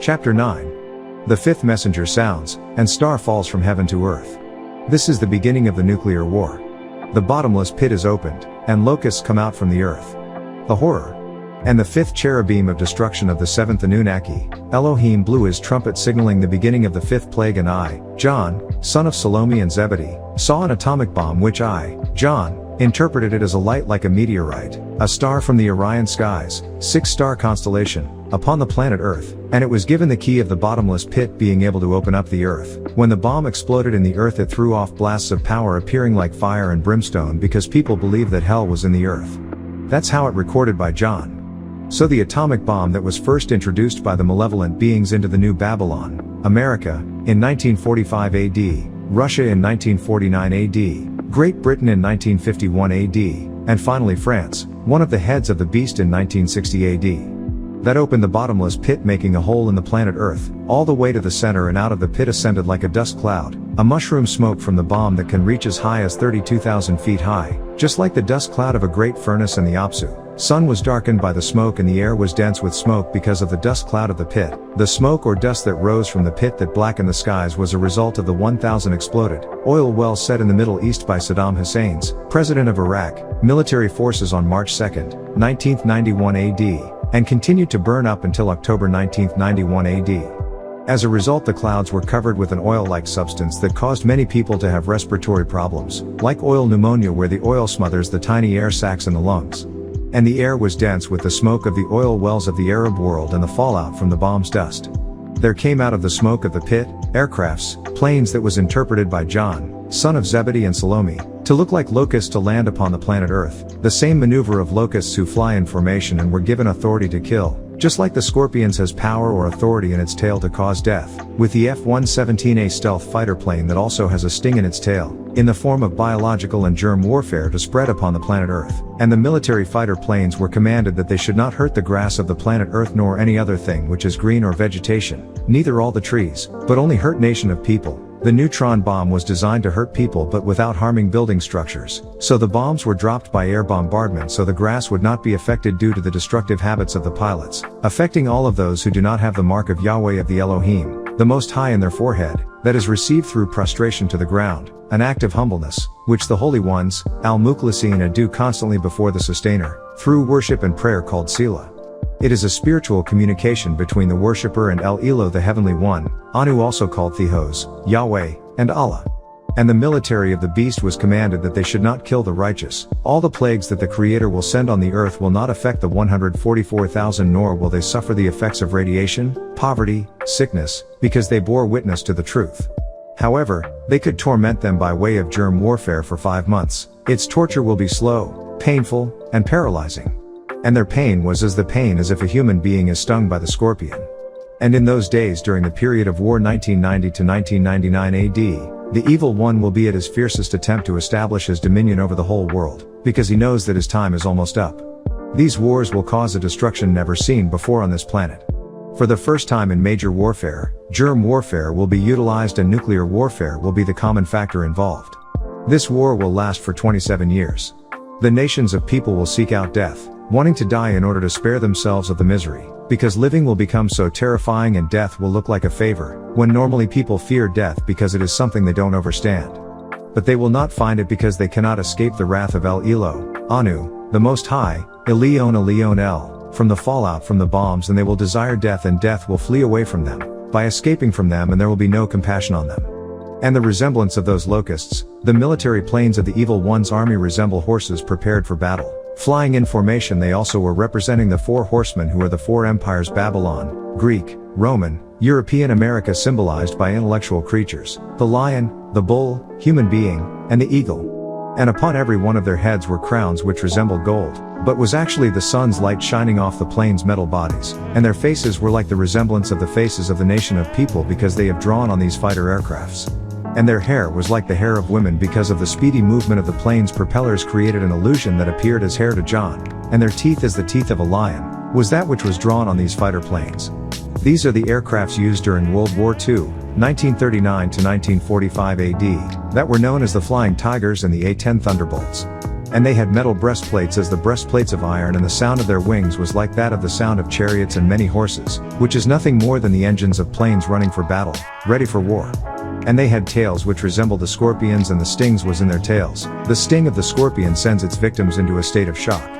Chapter 9. The fifth messenger sounds, and star falls from heaven to earth. This is the beginning of the nuclear war. The bottomless pit is opened, and locusts come out from the earth. The horror. And the fifth cherubim of destruction of the seventh Anunnaki, Elohim blew his trumpet signaling the beginning of the fifth plague, and I, John, son of Salome and Zebedee, saw an atomic bomb which I, John, interpreted it as a light like a meteorite, a star from the Orion skies, six-star constellation, upon the planet Earth, and it was given the key of the bottomless pit, being able to open up the earth. When the bomb exploded in the earth, it threw off blasts of power appearing like fire and brimstone, because people believed that hell was in the earth. That's how it recorded by John. So the atomic bomb that was first introduced by the malevolent beings into the New Babylon, America, in 1945 AD, Russia in 1949 AD, Great Britain in 1951 AD, and finally France, one of the heads of the beast in 1960 AD. That opened the bottomless pit, making a hole in the planet Earth, all the way to the center, and out of the pit ascended like a dust cloud, a mushroom smoke from the bomb that can reach as high as 32,000 feet high, just like the dust cloud of a great furnace. And the Apsu sun was darkened by the smoke, and the air was dense with smoke because of the dust cloud of the pit. The smoke or dust that rose from the pit that blackened the skies was a result of the 1,000 exploded oil wells set in the Middle East by Saddam Hussein's, president of Iraq, military forces on March 2, 1991 AD, and continued to burn up until October 19, 91 AD. As a result, the clouds were covered with an oil-like substance that caused many people to have respiratory problems, like oil pneumonia, where the oil smothers the tiny air sacs in the lungs. And the air was dense with the smoke of the oil wells of the Arab world and the fallout from the bomb's dust. There came out of the smoke of the pit, aircrafts, planes that was interpreted by John, son of Zebedee and Salome, to look like locusts to land upon the planet Earth, the same maneuver of locusts who fly in formation and were given authority to kill, just like the scorpions has power or authority in its tail to cause death, with the F-117A stealth fighter plane that also has a sting in its tail, in the form of biological and germ warfare to spread upon the planet Earth. And the military fighter planes were commanded that they should not hurt the grass of the planet Earth nor any other thing which is green or vegetation, neither all the trees, but only hurt nation of people. The neutron bomb was designed to hurt people but without harming building structures, so the bombs were dropped by air bombardment so the grass would not be affected due to the destructive habits of the pilots, affecting all of those who do not have the mark of Yahweh of the Elohim, the Most High, in their forehead, that is received through prostration to the ground, an act of humbleness, which the holy ones, Al-Mukhlasina, do constantly before the Sustainer, through worship and prayer called Selah. It is a spiritual communication between the worshipper and El-Elo, the Heavenly One, Anu, also called Theos, Yahweh, and Allah. And the military of the beast was commanded that they should not kill the righteous. All the plagues that the Creator will send on the earth will not affect the 144,000, nor will they suffer the effects of radiation, poverty, sickness, because they bore witness to the truth. However, they could torment them by way of germ warfare for 5 months. Its torture will be slow, painful, and paralyzing. And their pain was as the pain as if a human being is stung by the scorpion. And in those days during the period of war 1990 to 1999 AD, the evil one will be at his fiercest attempt to establish his dominion over the whole world, because he knows that his time is almost up. These wars will cause a destruction never seen before on this planet. For the first time in major warfare, germ warfare will be utilized and nuclear warfare will be the common factor involved. This war will last for 27 years. The nations of people will seek out death, wanting to die in order to spare themselves of the misery, because living will become so terrifying and death will look like a favor, when normally people fear death because it is something they don't understand. But they will not find it because they cannot escape the wrath of El-Elo, Anu, the Most High, Elyon El, from the fallout from the bombs, and they will desire death, and death will flee away from them, by escaping from them, and there will be no compassion on them. And the resemblance of those locusts, the military planes of the evil one's army, resemble horses prepared for battle. Flying in formation, they also were representing the 4 horsemen, who are the 4 empires: Babylon, Greek, Roman, European, America, symbolized by intellectual creatures, the lion, the bull, human being, and the eagle. And upon every one of their heads were crowns which resembled gold, but was actually the sun's light shining off the plane's metal bodies, and their faces were like the resemblance of the faces of the nation of people, because they have drawn on these fighter aircrafts. And their hair was like the hair of women, because of the speedy movement of the plane's propellers created an illusion that appeared as hair to John, and their teeth as the teeth of a lion, was that which was drawn on these fighter planes. These are the aircrafts used during World War II, 1939 to 1945 AD, that were known as the Flying Tigers and the A-10 Thunderbolts. And they had metal breastplates as the breastplates of iron, and the sound of their wings was like that of the sound of chariots and many horses, which is nothing more than the engines of planes running for battle, ready for war. And they had tails which resembled the scorpions, and the stings was in their tails. The sting of the scorpion sends its victims into a state of shock.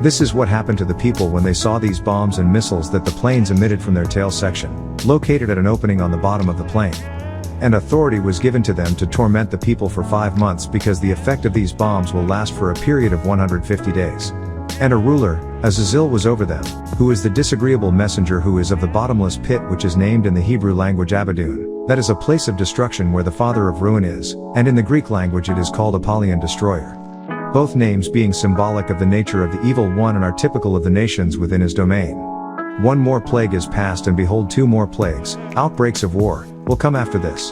This is what happened to the people when they saw these bombs and missiles that the planes emitted from their tail section, located at an opening on the bottom of the plane. And authority was given to them to torment the people for 5 months, because the effect of these bombs will last for a period of 150 days. And a ruler, Azazel, was over them, who is the disagreeable messenger, who is of the bottomless pit, which is named in the Hebrew language Abaddon, that is a place of destruction where the father of ruin is, and in the Greek language it is called Apollyon, destroyer. Both names being symbolic of the nature of the evil one and are typical of the nations within his domain. One more plague is past, and behold, 2 more plagues, outbreaks of war, will come after this.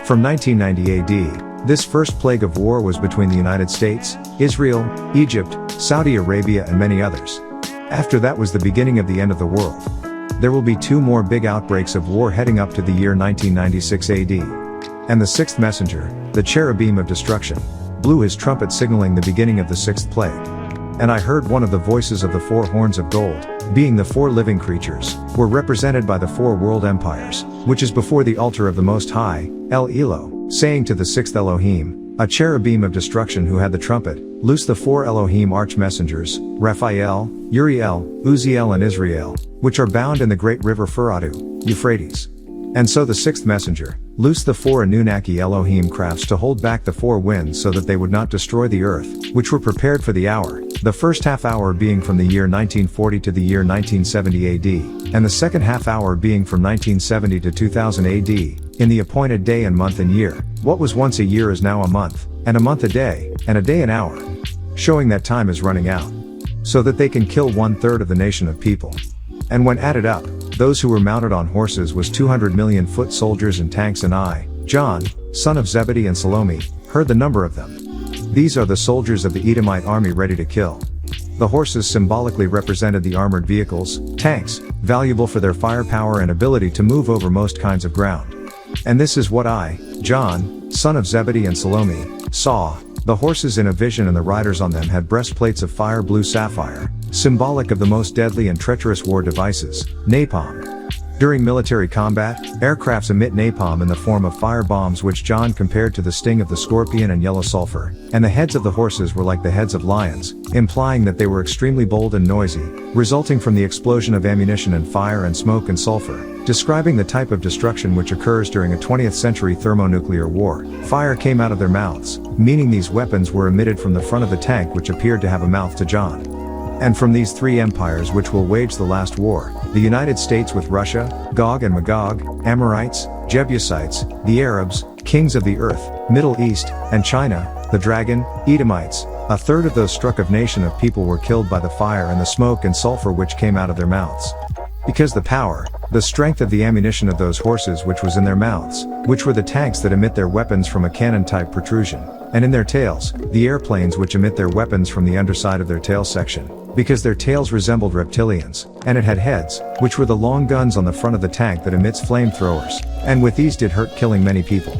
From 1990 AD, this first plague of war was between the United States, Israel, Egypt, Saudi Arabia and many others. After that was the beginning of the end of the world. There will be 2 more big outbreaks of war heading up to the year 1996 AD. And the 6th messenger, the cherubim of destruction, blew his trumpet signaling the beginning of the 6th plague. And I heard one of the voices of the 4 horns of gold, being the 4 living creatures, were represented by the 4 world empires, which is before the altar of the Most High, El Elo, saying to the 6th Elohim, a cherubim of destruction who had the trumpet, loose the 4 Elohim arch-messengers, Raphael, Uriel, Uzziel and Israel, which are bound in the great river Furatu, Euphrates. And so the 6th messenger, loosed the 4 Anunnaki Elohim crafts to hold back the 4 winds so that they would not destroy the earth, which were prepared for the hour, the first half hour being from the year 1940 to the year 1970 AD, and the second half hour being from 1970 to 2000 AD, in the appointed day and month and year. What was once a year is now a month a day, and a day an hour. Showing that time is running out. So that they can kill 1/3 of the nation of people. And when added up, those who were mounted on horses was 200 million foot soldiers and tanks, and I, John, son of Zebedee and Salome, heard the number of them. These are the soldiers of the Edomite army ready to kill. The horses symbolically represented the armored vehicles, tanks, valuable for their firepower and ability to move over most kinds of ground. And this is what I, John, son of Zebedee and Salome, saw. The horses in a vision, and the riders on them had breastplates of fire blue sapphire, symbolic of the most deadly and treacherous war devices, napalm. During military combat, aircrafts emit napalm in the form of fire bombs, which John compared to the sting of the scorpion and yellow sulfur, and the heads of the horses were like the heads of lions, implying that they were extremely bold and noisy, resulting from the explosion of ammunition and fire and smoke and sulfur, describing the type of destruction which occurs during a 20th century thermonuclear war. Fire came out of their mouths, meaning these weapons were emitted from the front of the tank, which appeared to have a mouth to John. And from these 3 empires which will wage the last war, the United States with Russia, Gog and Magog, Amorites, Jebusites, the Arabs, kings of the earth, Middle East, and China, the dragon, Edomites, 1/3 of those struck of nation of people were killed by the fire and the smoke and sulfur which came out of their mouths. Because the power, the strength of the ammunition of those horses which was in their mouths, which were the tanks that emit their weapons from a cannon-type protrusion, and in their tails, the airplanes which emit their weapons from the underside of their tail section, because their tails resembled reptilians, and it had heads, which were the long guns on the front of the tank that emits flamethrowers, and with these did hurt, killing many people.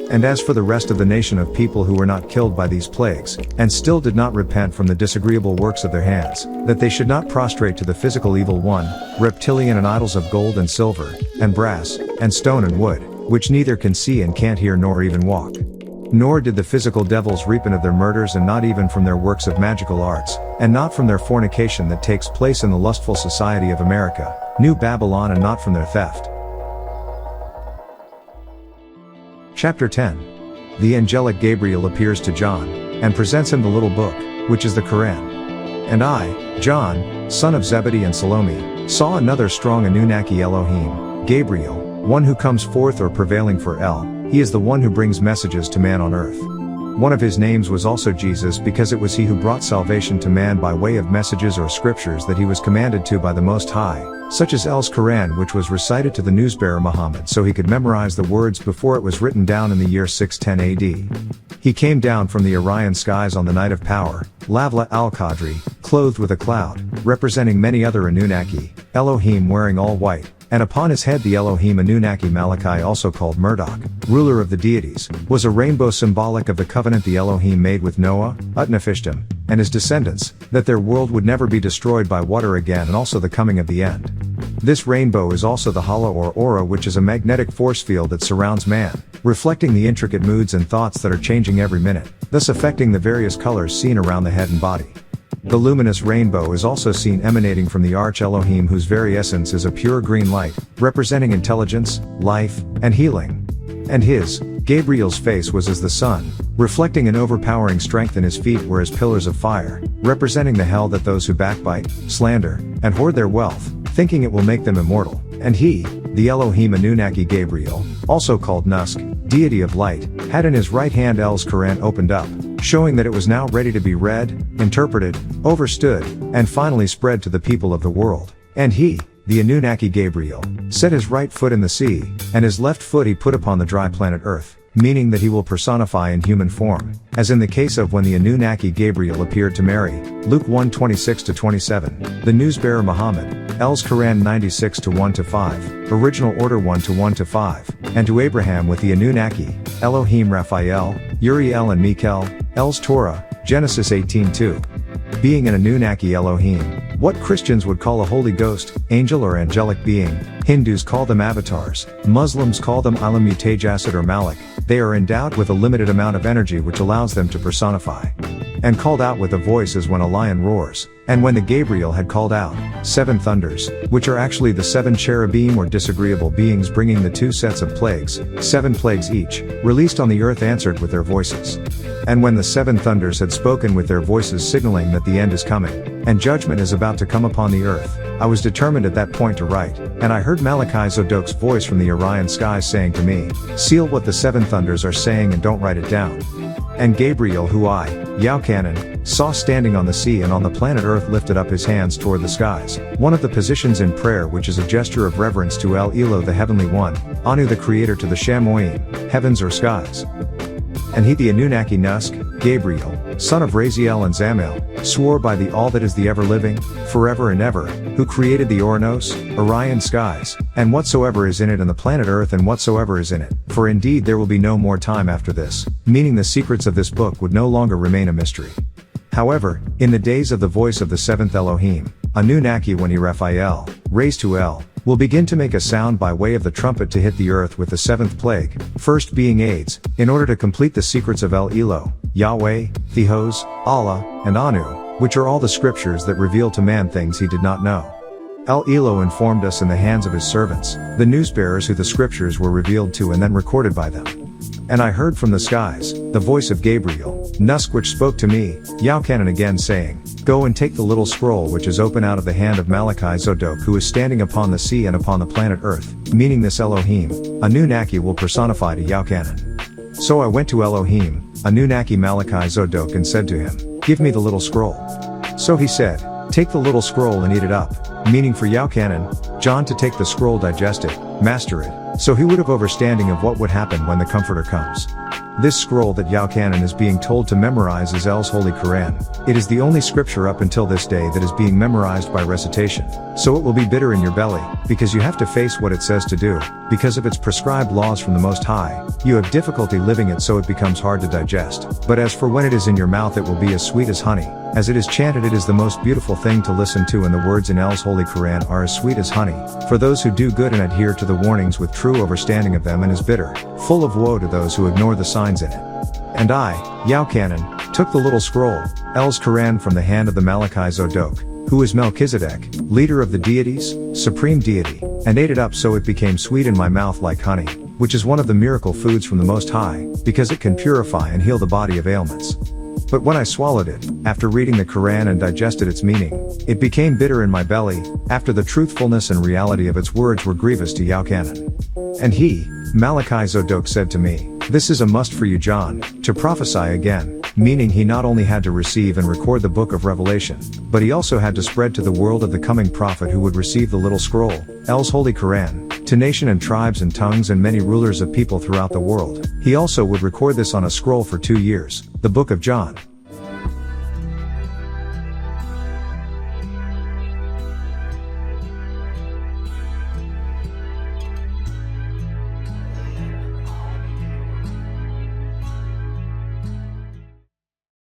And as for the rest of the nation of people who were not killed by these plagues, and still did not repent from the disagreeable works of their hands, that they should not prostrate to the physical evil one, reptilian and idols of gold and silver, and brass, and stone and wood, which neither can see and can't hear nor even walk. Nor did the physical devils repent of their murders, and not even from their works of magical arts, and not from their fornication that takes place in the lustful society of America, New Babylon, and not from their theft. Chapter 10. The angelic Gabriel appears to John, and presents him the little book, which is the Quran. And I, John, son of Zebedee and Salome, saw another strong Anunnaki Elohim, Gabriel, one who comes forth or prevailing for El. He is the one who brings messages to man on earth. One of his names was also Jesus, because it was he who brought salvation to man by way of messages or scriptures that he was commanded to by the Most High, such as El's Quran, which was recited to the newsbearer Muhammad so he could memorize the words before it was written down in the year 610 AD. He came down from the Orion skies on the night of power, Lavla al-Qadri, clothed with a cloud, representing many other Anunnaki, Elohim wearing all white, and upon his head the Elohim Anunnaki Malachi, also called Murdoch, ruler of the deities, was a rainbow symbolic of the covenant the Elohim made with Noah, Utnapishtim, and his descendants, that their world would never be destroyed by water again, and also the coming of the end. This rainbow is also the Hala or aura, which is a magnetic force field that surrounds man, reflecting the intricate moods and thoughts that are changing every minute, thus affecting the various colors seen around the head and body. The luminous rainbow is also seen emanating from the Arch Elohim, whose very essence is a pure green light, representing intelligence, life, and healing. And his, Gabriel's face was as the sun, reflecting an overpowering strength, and his feet were as pillars of fire, representing the hell that those who backbite, slander, and hoard their wealth, thinking it will make them immortal. And he, the Elohim Anunnaki Gabriel, also called Nusk, deity of light, had in his right hand El's Quran opened up, showing that it was now ready to be read, interpreted, overstood, and finally spread to the people of the world. And he, the Anunnaki Gabriel, set his right foot in the sea, and his left foot he put upon the dry planet Earth, meaning that he will personify in human form, as in the case of when the Anunnaki Gabriel appeared to Mary, Luke 1:26-27, the newsbearer Muhammad, El's Quran 96-1-5, original order 1-1-5, and to Abraham with the Anunnaki, Elohim Raphael, Uriel and Michael, El's Torah, Genesis 18:2. Being an Anunnaki Elohim, what Christians would call a Holy Ghost, angel or angelic being, Hindus call them avatars, Muslims call them Alam Mutajassid or Malik, they are endowed with a limited amount of energy which allows them to personify. And called out with a voice as when a lion roars, and when the Gabriel had called out, 7 thunders, which are actually the 7 cherubim or disagreeable beings bringing the 2 sets of plagues, 7 plagues each, released on the earth, answered with their voices. And when the 7 thunders had spoken with their voices, signaling that the end is coming, and judgment is about to come upon the earth, I was determined at that point to write, and I heard Malachi Zadok's voice from the Orion skies saying to me, seal what the 7 thunders are saying and don't write it down. And Gabriel, who I, Yaa-Nun, saw standing on the sea and on the planet Earth, lifted up his hands toward the skies, one of the positions in prayer which is a gesture of reverence to El Elo, the Heavenly One, Anu, the Creator, to the Shamoim, heavens or skies. And he, the Anunnaki Nusk, Gabriel, son of Raziel and Zamael, swore by the All that is the ever-living, forever and ever, who created the Oranos, Orion skies, and whatsoever is in it, and the planet Earth and whatsoever is in it, for indeed there will be no more time after this, meaning the secrets of this book would no longer remain a mystery. However, in the days of the voice of the 7th Elohim, Anunnaki, when he Raphael, raised to El, will begin to make a sound by way of the trumpet to hit the earth with the 7th plague, first being AIDS, in order to complete the secrets of El Elo, Yahweh, Theos, Allah, and Anu, which are all the scriptures that reveal to man things he did not know. El Elo informed us in the hands of his servants, the newsbearers, who the scriptures were revealed to and then recorded by them. And I heard from the skies, the voice of Gabriel, Nusk, which spoke to me, Yaa-Nun, again saying, go and take the little scroll which is open out of the hand of Malachi Zadok, who is standing upon the sea and upon the planet Earth, meaning this Elohim, Anunnaki, will personify to Yaa-Nun. So I went to Elohim, Anunnaki Malachi Zadok, and said to him, give me the little scroll. So he said, take the little scroll and eat it up, meaning for Yaa-Nun, John, to take the scroll, digest it, master it, so he would have understanding of what would happen when the Comforter comes. This scroll that Yaa-Nun is being told to memorize is El's Holy Quran. It is the only scripture up until this day that is being memorized by recitation. So it will be bitter in your belly, because you have to face what it says to do, because of its prescribed laws from the Most High. You have difficulty living it, so it becomes hard to digest. But as for when it is in your mouth, it will be as sweet as honey. As it is chanted, it is the most beautiful thing to listen to, and the words in El's Holy Quran are as sweet as honey, for those who do good and adhere to the warnings with true understanding of them, and is bitter, full of woe to those who ignore the signs in it. And I, Yaa-Nun, took the little scroll, El's Quran, from the hand of the Malachi Zadok, who is Melchizedek, leader of the deities, supreme deity, and ate it up, so it became sweet in my mouth like honey, which is one of the miracle foods from the Most High, because it can purify and heal the body of ailments. But when I swallowed it, after reading the Quran and digested its meaning, it became bitter in my belly, after the truthfulness and reality of its words were grievous to Yaa-Nun. And he, Malachi Zadok, said to me, this is a must for you, John, to prophesy again, meaning he not only had to receive and record the book of Revelation, but he also had to spread to the world of the coming prophet who would receive the little scroll, El's Holy Quran, to nation and tribes and tongues and many rulers of people throughout the world. He also would record this on a scroll for 2 years, the book of John.